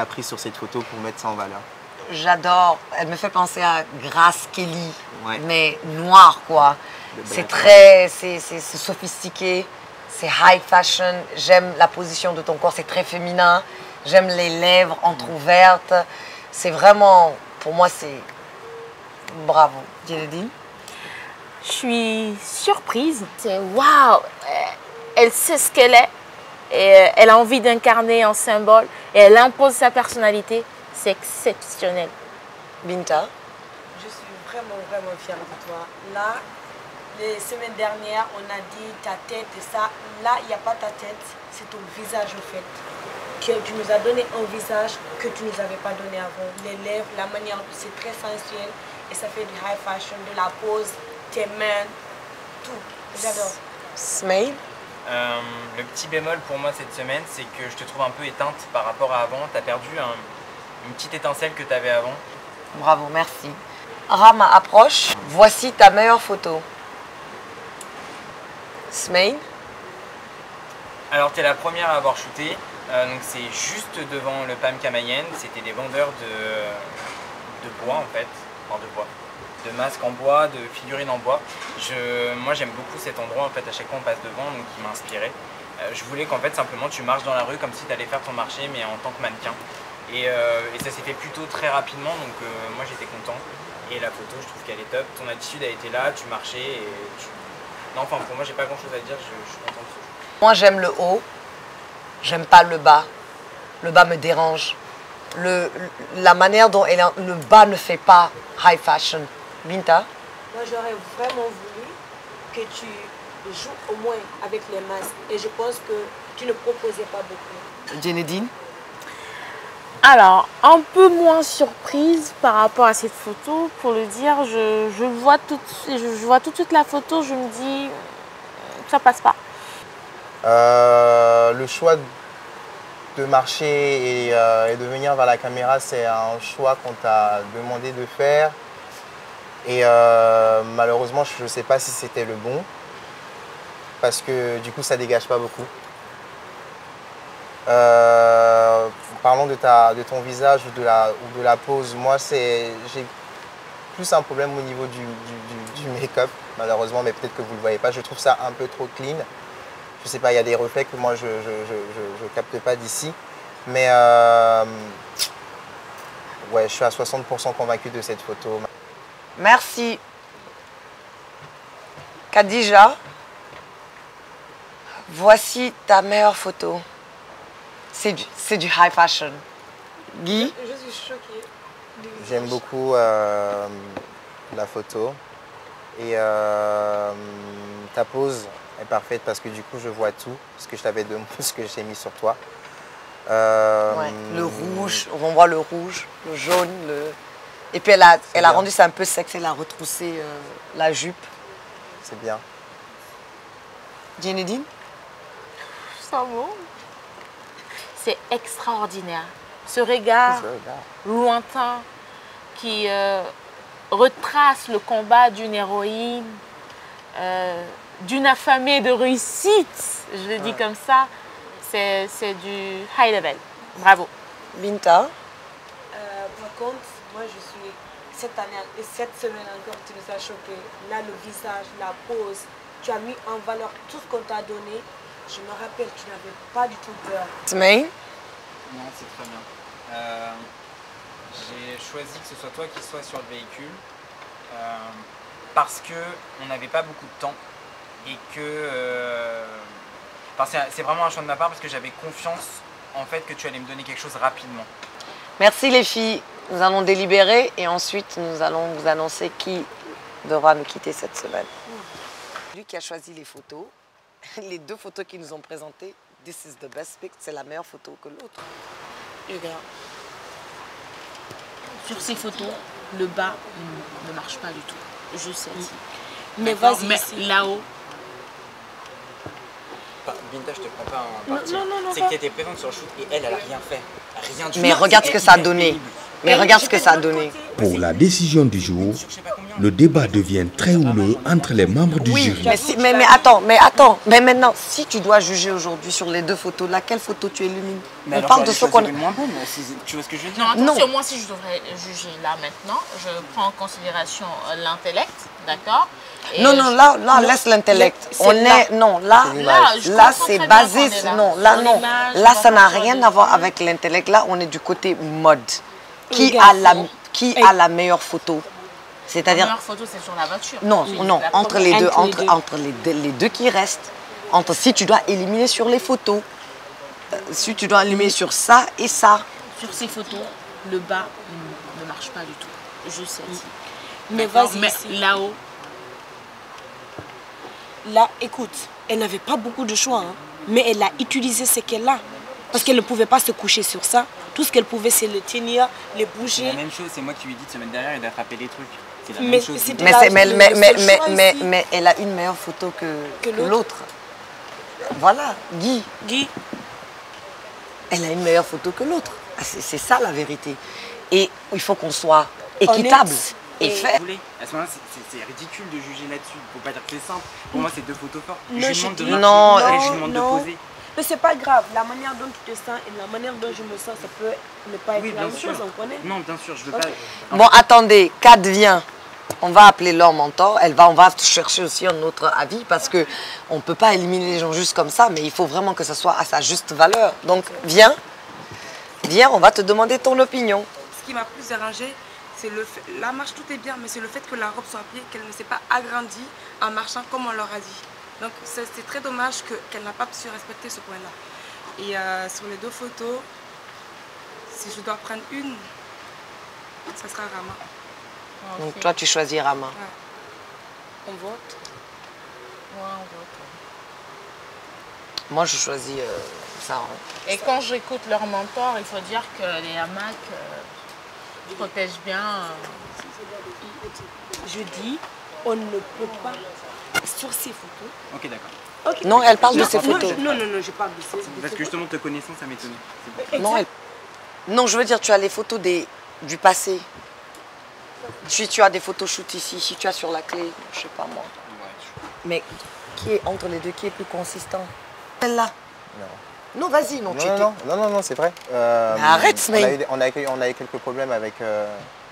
Speaker 10: prise sur cette photo pour mettre ça en valeur.
Speaker 8: j'adore. Elle me fait penser à Grace Kelly, mais noire, quoi. C'est très, c'est sophistiqué, c'est high fashion. J'aime la position de ton corps, c'est très féminin. J'aime les lèvres entrouvertes. C'est vraiment, pour moi, c'est bravo. Djinedine?
Speaker 13: Je suis surprise. C'est waouh! Elle sait ce qu'elle est. Et elle a envie d'incarner un symbole. Et elle impose sa personnalité. C'est exceptionnel.
Speaker 8: Binta?
Speaker 9: Je suis vraiment fière de toi. Là, les semaines dernières, on a dit ta tête et ça. Là, il n'y a pas ta tête. C'est ton visage, en fait. Que tu nous as donné un visage que tu ne nous avais pas donné avant. Les lèvres, la manière, c'est très sensuel. Et ça fait du high fashion, de la pose, tes mains, tout. J'adore.
Speaker 8: Smaïl?
Speaker 11: Le petit bémol pour moi cette semaine, c'est que je te trouve un peu éteinte par rapport à avant. Tu as perdu une petite étincelle que tu avais avant.
Speaker 8: Bravo, merci. Rama, approche. Voici ta meilleure photo. Smaïl?
Speaker 11: Alors, tu es la première à avoir shooté. Donc, c'est juste devant le PAM Camayen. C'était des vendeurs de bois, en fait. Enfin, de bois. De masques en bois, de figurines en bois. Moi j'aime beaucoup cet endroit en fait, à chaque fois on passe devant, donc il m'a inspiré. Je voulais qu'en fait simplement tu marches dans la rue comme si tu allais faire ton marché mais en tant que mannequin. Et ça s'est fait plutôt très rapidement, donc moi j'étais content. Et la photo je trouve qu'elle est top, ton attitude a été là, tu marchais et tu... Non enfin pour moi j'ai pas grand chose à dire, je suis content de ce jeu.
Speaker 8: Moi j'aime le haut, j'aime pas le bas. Le bas me dérange. La manière dont le bas ne fait pas high fashion. Binta?
Speaker 9: Moi, j'aurais vraiment voulu que tu joues au moins avec les masques. Et je pense que tu ne proposais pas beaucoup.
Speaker 8: Djinedine?
Speaker 13: Alors, un peu moins surprise par rapport à cette photo. Pour le dire, je vois tout de suite la photo, je me dis, ça passe pas.
Speaker 10: Le choix de marcher et de venir vers la caméra, c'est un choix qu'on t'a demandé de faire. Et malheureusement, je ne sais pas si c'était le bon, parce que du coup, ça ne dégage pas beaucoup. Parlons de ton visage ou de la pose. Moi, j'ai plus un problème au niveau du make-up, malheureusement, mais peut-être que vous ne le voyez pas. Je trouve ça un peu trop clean. Je ne sais pas, il y a des reflets que moi, je ne capte pas d'ici. Mais ouais, je suis à 60% convaincu de cette photo.
Speaker 8: Merci. Khadija, voici ta meilleure photo. C'est du high fashion. Guy?
Speaker 9: Je suis choquée.
Speaker 10: J'aime beaucoup la photo. Et ta pose est parfaite parce que du coup, je vois tout ce que je t'avais demandé, ce que j'ai mis sur toi.
Speaker 8: Ouais, le rouge, on voit le rouge, le jaune, et puis elle a rendu ça un peu sexy, elle a retroussé la jupe.
Speaker 10: C'est bien.
Speaker 8: Djinedine?
Speaker 13: Ça vaut. C'est extraordinaire. Ce regard lointain qui retrace le combat d'une héroïne, d'une affamée de réussite, je le dis comme ça. C'est du high level. Bravo.
Speaker 8: Binta?
Speaker 9: Par contre, moi je suis, cette année et cette semaine encore, tu nous as choqué. Là, le visage, la pose, tu as mis en valeur tout ce qu'on t'a donné. Je me rappelle, tu n'avais pas du tout peur.
Speaker 8: Smaïl?
Speaker 11: Non, c'est très bien. J'ai choisi que ce soit toi qui sois sur le véhicule parce qu'on n'avait pas beaucoup de temps et que... c'est vraiment un choix de ma part parce que j'avais confiance en fait que tu allais me donner quelque chose rapidement.
Speaker 8: Merci les filles. Nous allons délibérer et ensuite nous allons vous annoncer qui devra nous quitter cette semaine. Lui qui a choisi les photos, les deux photos qu'ils nous ont présentées, this is the best pic, c'est la meilleure photo que l'autre.
Speaker 13: Regarde. Sur ces photos, le bas ne marche pas du tout. Je sais.
Speaker 9: Mais vas-y.
Speaker 13: Là-haut.
Speaker 11: Binta, je te prends pas en partie. C'est que tu étais présente sur le shoot et elle a rien fait. Rien du tout.
Speaker 8: Mais regarde ce que ça a donné. Mais regarde ce que ça a donné.
Speaker 1: Pour la décision du jour, le débat devient très houleux entre les membres du jury.
Speaker 8: Mais attends, mais maintenant, si tu dois juger aujourd'hui sur les deux photos, laquelle photo tu élimines? On parle de ce qu'on a.
Speaker 11: Tu vois ce que je veux dire?
Speaker 13: Non, attention, moi si je devrais juger là maintenant, je prends en considération l'intellect, d'accord?
Speaker 8: Non, là, laisse l'intellect. Là, c'est basé, là, ça n'a rien à voir avec l'intellect. Là, on est du côté mode. Qui a la meilleure photo? C'est-à-dire.
Speaker 13: La meilleure photo, c'est sur la voiture.
Speaker 8: Non, entre les deux, entre les deux qui restent. Si tu dois éliminer sur les photos, si tu dois éliminer sur ça et ça.
Speaker 13: Sur ces photos, le bas ne marche pas du tout. Je sais.
Speaker 20: Mais vas-y.
Speaker 13: Mais là-haut.
Speaker 20: Là, écoute, elle n'avait pas beaucoup de choix, hein, mais elle a utilisé ce qu'elle a. Parce qu'elle ne pouvait pas se coucher sur ça. Tout ce qu'elle pouvait, c'est le tenir, les bouger.
Speaker 11: C'est la même chose, c'est moi qui lui ai dit de se mettre derrière et d'attraper les trucs. C'est la
Speaker 20: Mais
Speaker 11: même chose.
Speaker 8: Mais elle a une meilleure photo que l'autre. Voilà, Guy. Elle a une meilleure photo que l'autre. C'est ça la vérité. Et il faut qu'on soit équitable et fair.
Speaker 11: À ce moment-là, c'est ridicule de juger là-dessus. Il ne faut pas dire que c'est simple. Pour moi, c'est deux photos fortes.
Speaker 20: Non,
Speaker 11: je demande de marcher, je demande de poser.
Speaker 20: Mais c'est pas grave, la manière dont tu te sens et la manière dont je me sens, ça peut ne pas être la même chose, on connaît.
Speaker 11: Non, bien sûr, je veux pas.
Speaker 8: Bon, attendez, Kat vient. On va appeler leur mentor. On va chercher aussi un autre avis parce que on ne peut pas éliminer les gens juste comme ça, mais il faut vraiment que ça soit à sa juste valeur. Donc, viens, on va te demander ton opinion.
Speaker 18: Ce qui m'a plus arrangé, c'est le fait, la marche tout est bien, mais c'est le fait que la robe soit pliée, qu'elle ne s'est pas agrandie en marchant comme on leur a dit. Donc c'est très dommage qu'elle n'a pas su respecter ce point-là. Et sur les deux photos, si je dois prendre une, ça sera Rama.
Speaker 8: Donc toi tu choisis Rama.
Speaker 18: Ouais. On vote?
Speaker 13: Ouais, on vote.
Speaker 8: Moi je choisis Sarah.
Speaker 13: Et quand j'écoute leur mentor, il faut dire que les hamacs protègent bien.
Speaker 20: Je dis, on ne peut pas, sur ces photos.
Speaker 11: Ok, d'accord.
Speaker 20: Okay.
Speaker 8: Non, elle parle de ces photos.
Speaker 20: Non, je parle de ces photos.
Speaker 11: Parce que justement, te connaissant, ça m'étonnait.
Speaker 8: Non, je veux dire, tu as les photos du passé. Si tu as des photoshoots ici, si tu as sur la clé, je sais pas moi. Mais qui est entre les deux, qui est plus consistant? Celle-là. Non, vas-y, non,
Speaker 10: non, c'est vrai.
Speaker 8: Mais arrête, Smaïn.
Speaker 10: On a eu quelques problèmes avec...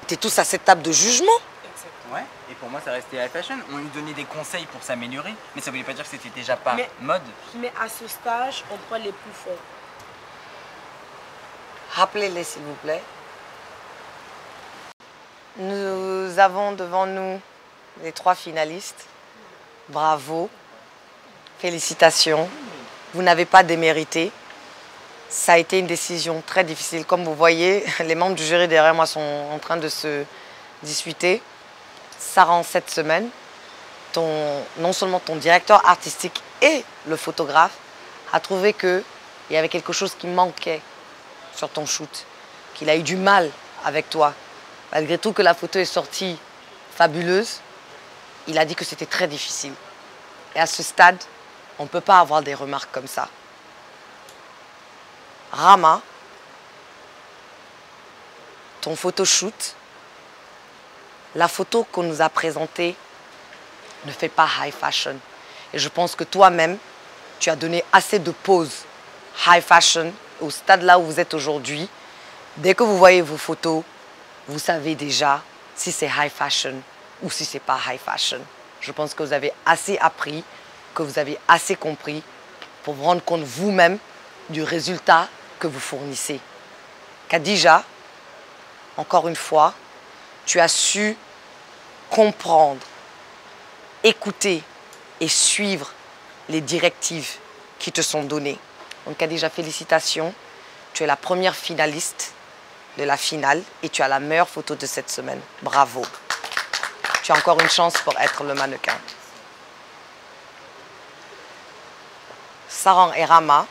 Speaker 8: T'es tous à cette table de jugement?
Speaker 11: Ouais, et pour moi, ça restait high fashion. On lui donnait des conseils pour s'améliorer, mais ça voulait pas dire que c'était déjà pas mode.
Speaker 20: Mais à ce stage, on prend les plus forts.
Speaker 8: Rappelez-les, s'il vous plaît. Nous avons devant nous les 3 finalistes. Bravo. Félicitations. Vous n'avez pas démérité. Ça a été une décision très difficile. Comme vous voyez, les membres du jury derrière moi sont en train de se disputer. Sarah, cette semaine, non seulement ton directeur artistique et le photographe a trouvé qu'il y avait quelque chose qui manquait sur ton shoot, qu'il a eu du mal avec toi. Malgré tout que la photo est sortie fabuleuse, il a dit que c'était très difficile. Et à ce stade, on ne peut pas avoir des remarques comme ça. Rama, ton photoshoot, la photo qu'on nous a présentée ne fait pas high fashion. Et je pense que toi-même, tu as donné assez de poses high fashion au stade là où vous êtes aujourd'hui. Dès que vous voyez vos photos, vous savez déjà si c'est high fashion ou si c'est pas high fashion. Je pense que vous avez assez appris, que vous avez assez compris pour vous rendre compte vous-même du résultat que vous fournissez. Khadija, encore une fois, tu as su comprendre, écouter et suivre les directives qui te sont données. Donc Khadija, félicitations. Tu es la première finaliste de la finale et tu as la meilleure photo de cette semaine. Bravo. Tu as encore une chance pour être le mannequin. Sarang et Rama,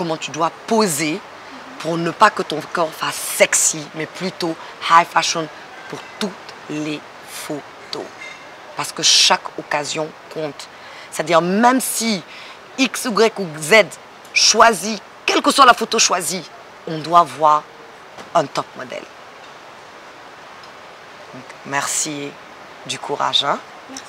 Speaker 8: comment tu dois poser pour ne pas que ton corps fasse sexy, mais plutôt high fashion pour toutes les photos. Parce que chaque occasion compte. C'est-à-dire même si X, Y ou Z choisit, quelle que soit la photo choisie, on doit voir un top modèle. Donc, merci du courage. Hein?
Speaker 12: Merci.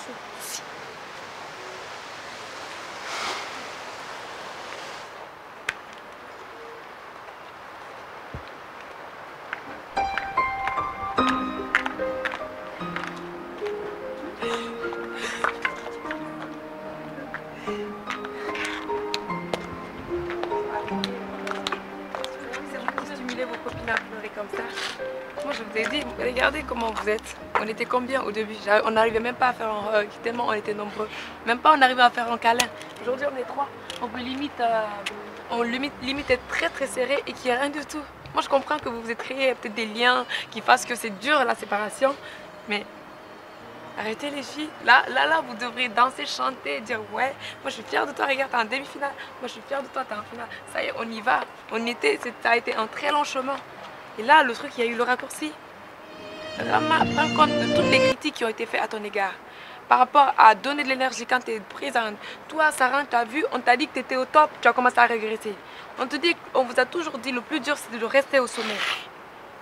Speaker 18: Regardez comment vous êtes. On était combien au début? On n'arrivait même pas à faire un hug, tellement on était nombreux. Même pas on arrivait à faire un câlin. Aujourd'hui on est 3. On peut limite être très très serré et qu'il n'y a rien du tout. Moi je comprends que vous vous êtes créé peut-être des liens qui fassent que c'est dur la séparation. Mais arrêtez les filles. Là, vous devrez danser, chanter, dire ouais, moi je suis fière de toi, regarde, t'es en demi-finale. Moi je suis fière de toi, t'es en finale. Ça y est, on y va. Ça a été un très long chemin. Et là, le truc, il y a eu le raccourci. Prends compte de toutes les critiques qui ont été faites à ton égard. Par rapport à donner de l'énergie quand tu es présente. Toi, Sarah, tu as vu, on t'a dit que tu étais au top, tu as commencé à regretter. On vous a toujours dit, le plus dur, c'est de rester au sommet.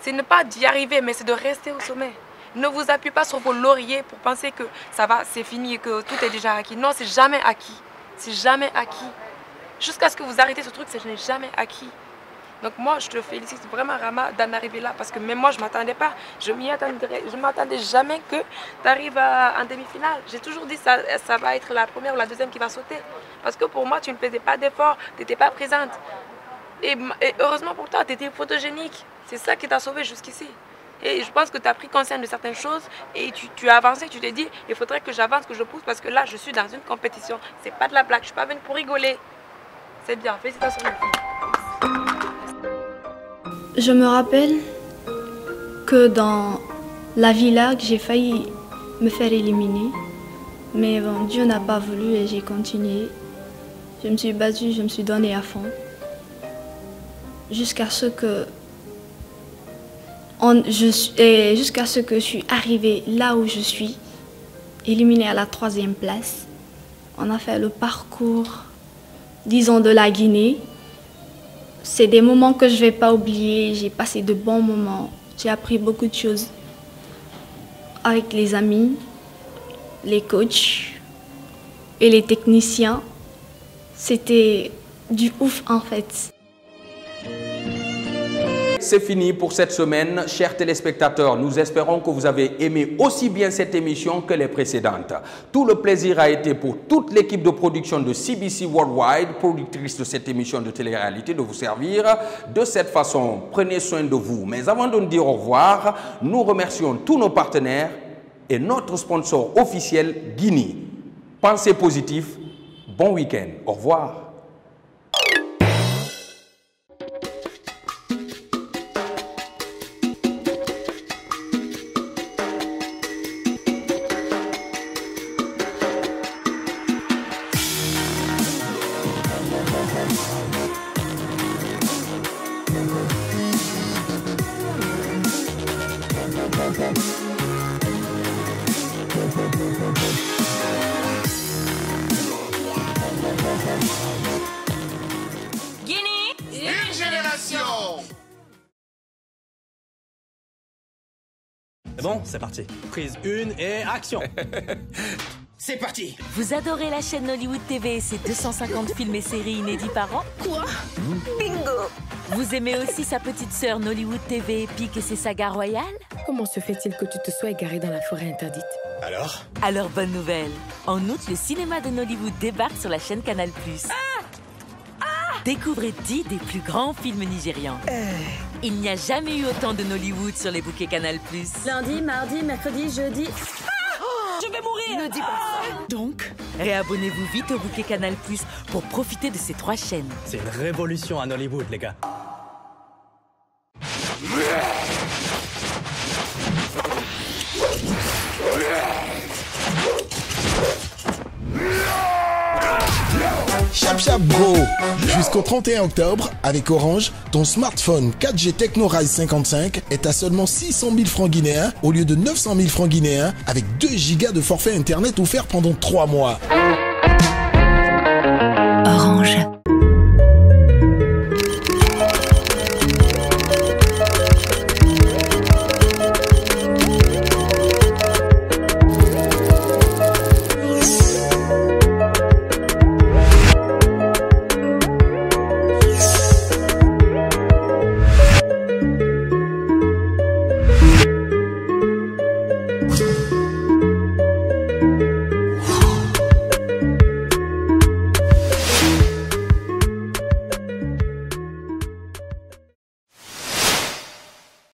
Speaker 18: C'est ne pas d'y arriver, mais c'est de rester au sommet. Ne vous appuyez pas sur vos lauriers pour penser que ça va, c'est fini et que tout est déjà acquis. Non, c'est jamais acquis. C'est jamais acquis. Jusqu'à ce que vous arrêtez ce truc, ce n'est jamais acquis. Donc moi, je te félicite vraiment, Rama, d'en arriver là. Parce que même moi, je ne m'attendais pas. Je ne m'attendais jamais que tu arrives en demi-finale. J'ai toujours dit que ça va être la première ou la deuxième qui va sauter. Parce que pour moi, tu ne faisais pas d'effort, tu n'étais pas présente. Et heureusement pour toi, tu étais photogénique. C'est ça qui t'a sauvé jusqu'ici. Et je pense que tu as pris conscience de certaines choses et tu as avancé, tu t'es dit, il faudrait que j'avance, que je pousse parce que là, je suis dans une compétition. C'est pas de la blague, je ne suis pas venue pour rigoler. C'est bien, félicitations les filles.
Speaker 12: Je me rappelle que dans la villa, j'ai failli me faire éliminer. Mais bon, Dieu n'a pas voulu et j'ai continué. Je me suis battue, je me suis donnée à fond. Jusqu'à ce que je suis arrivée là où je suis, éliminée à la 3e place. On a fait le parcours, disons, de la Guinée. C'est des moments que je ne vais pas oublier. J'ai passé de bons moments. J'ai appris beaucoup de choses avec les amis, les coachs et les techniciens. C'était du ouf en fait.
Speaker 1: C'est fini pour cette semaine, chers téléspectateurs. Nous espérons que vous avez aimé aussi bien cette émission que les précédentes. Tout le plaisir a été pour toute l'équipe de production de CBC Worldwide, productrice de cette émission de télé-réalité, de vous servir de cette façon. Prenez soin de vous. Mais avant de nous dire au revoir, nous remercions tous nos partenaires et notre sponsor officiel, Guinée. Pensez positif. Bon week-end. Au revoir.
Speaker 21: Bon, c'est parti. Prise 1 et action.
Speaker 22: C'est parti.
Speaker 23: Vous adorez la chaîne Nollywood TV et ses 250 films et séries inédits par an?
Speaker 22: Quoi? Bingo.
Speaker 23: Vous aimez aussi sa petite sœur Nollywood TV épique et ses sagas royales?
Speaker 22: Comment se fait-il que tu te sois égaré dans la forêt interdite?
Speaker 23: Alors bonne nouvelle. En août, le cinéma de Nollywood débarque sur la chaîne Canal+. Découvrez 10 des plus grands films nigérians. Il n'y a jamais eu autant de Nollywood sur les bouquets Canal+.
Speaker 22: Lundi, mardi, mercredi, jeudi...
Speaker 23: Je vais mourir!
Speaker 22: Ne dis pas ça.
Speaker 23: Donc, réabonnez-vous vite au bouquet Canal+, pour profiter de ces 3 chaînes.
Speaker 21: C'est une révolution à Nollywood, les gars.
Speaker 17: Chap chap bro. Jusqu'au 31 octobre, avec Orange, ton smartphone 4G Tecno Rise 55 est à seulement 600 000 francs guinéens au lieu de 900 000 francs guinéens avec 2 gigas de forfait internet offert pendant 3 mois.